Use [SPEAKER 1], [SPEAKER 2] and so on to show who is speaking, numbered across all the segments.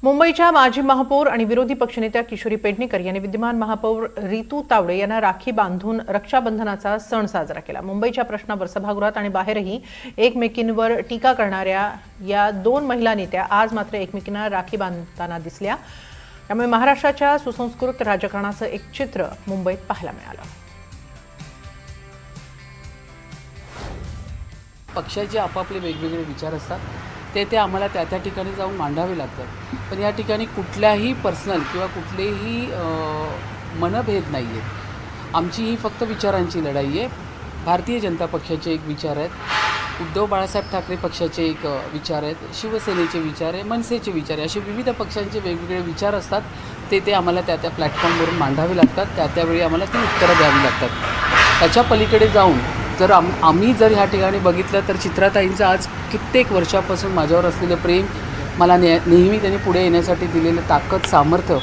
[SPEAKER 1] मुंबईच्या माजी महापौर आणि विरोधी पक्षनेत्या किशोरी पेडणेकर यांनी विद्यमान महापौर रितू तावडे यांना राखी बांधून रक्षाबंधनाचा सण साजरा केला। मुंबईच्या प्रश्नावर सभागृहात आणि बाहेरही एकमेकींवर टीका करणाऱ्या या दोन महिला नेत्या आज मात्र एकमेकींना राखी बांधताना दिसल्या। त्यामुळे महाराष्ट्राच्या सुसंस्कृत राजकारणाचं एक चित्र मुंबईत पाहायला मिळालं।
[SPEAKER 2] पक्षाचे आपापले वेगवेगळे विचार असतात, ते आम्हाला त्या ठिकाणी जाऊन मांडावे लागतात। पण या ठिकाणी कुठल्याही पर्सनल किंवा कुठलेही मनभेद नाही आहेत। आमची ही फक्त विचारांची लढाई आहे। भारतीय जनता पक्षाचे एक विचार आहेत, उद्धव बाळासाहेब ठाकरे पक्षाचे एक विचार आहेत, शिवसेनेचे विचार आहे, मनसेचे विचार आहे, असे विविध पक्षांचे वेगवेगळे विचार असतात। ते आम्हाला त्या प्लॅटफॉर्मवरून मांडावे लागतात, त्यावेळी आम्हाला ती उत्तरं द्यावी लागतात। त्याच्या पलीकडे जाऊन जर आम्ही जर ह्या ठिकाणी बघितलं तर चित्राताईंचं आज कित्येक वर्षापासून माझ्यावर असलेलं प्रेम, मला नेहमी त्यांनी पुढे येण्यासाठी दिलेलं ताकद, सामर्थ्य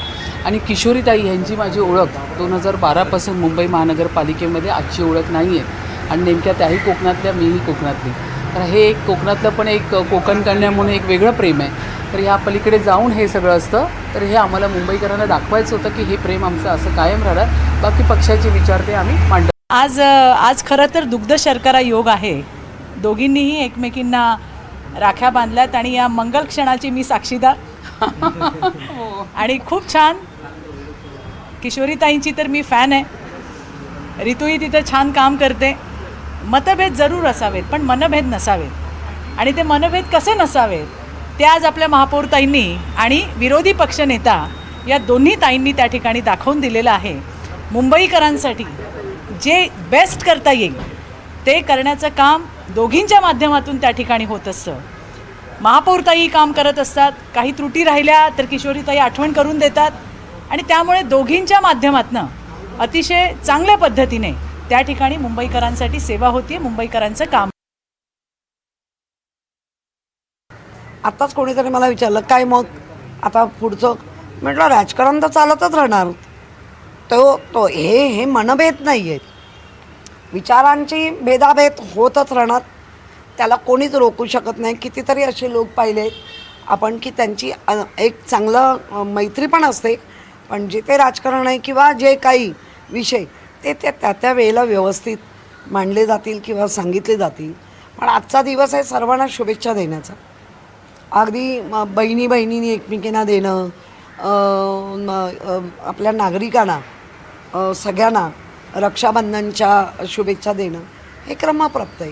[SPEAKER 2] आणि किशोरीताई यांची माझी ओळख 2012पासून मुंबई महानगरपालिकेमध्ये आजची ओळख नाही आहे आणि नेमक्या त्याही कोकणातल्या, मीही कोकणातली। तर हे एक कोकणातलं पण एक कोकण कन्या म्हणून एक वेगळं प्रेम आहे। तर ह्या पलीकडे जाऊन हे सगळं असतं, तर हे आम्हाला मुंबईकरांना दाखवायचं होतं की हे प्रेम आमचं असं कायम राहणार। बाकी पक्षाचे विचार ते आम्ही मांडतो।
[SPEAKER 3] आज खरं तर दुग्ध शर्करा योग आहे। दोघींनीही एकमेकींना राख्या बांधल्यात आणि या मंगल क्षणाची मी साक्षीदार आणि खूप छान। किशोरीताईंची तर मी फॅन आहे, रितूही तिथं छान काम करते। मतभेद जरूर असावेत पण मनभेद नसावेत, आणि ते मनभेद कसे नसावेत ते आज आपल्या महापौरताईंनी आणि विरोधी पक्षनेता या दोन्ही ताईंनी त्या ठिकाणी दाखवून दिलेलं आहे। मुंबईकरांसाठी जे बेस्ट करता येईल ते करण्याचं काम दोघींच्या माध्यमातून त्या ठिकाणी होत असतं। महापौरताई काम करत असतात, काही त्रुटी राहिल्या तर किशोरीताई आठवण करून देतात, आणि त्यामुळे दोघींच्या माध्यमातून अतिशय चांगल्या पद्धतीने त्या ठिकाणी मुंबईकरांसाठी सेवा होती, मुंबईकरांचं काम।
[SPEAKER 4] आताच कोणीतरी मला विचारलं काय मग आता पुढचं, म्हटलं राजकारण तर चालतच राहणार। तो हे मनभेद नाही आहेत, विचारांची भेदाभेद होतच राहणार, त्याला कोणीच रोखू शकत नाही। कितीतरी असे लोक पाहिले आपण की त्यांची एक चांगलं मैत्री पण असते, पण जे ते राजकारण आहे किंवा जे काही विषय ते त्या वेळेला व्यवस्थित मांडले जातील किंवा सांगितले जातील। पण आजचा दिवस आहे सर्वांना शुभेच्छा देण्याचा। अगदी बहिणींनी एकमेकींना देणं, आपल्या नागरिकांना सगळ्यांना रक्षाबंधनच्या शुभेच्छा देणं हे क्रमप्राप्त आहे।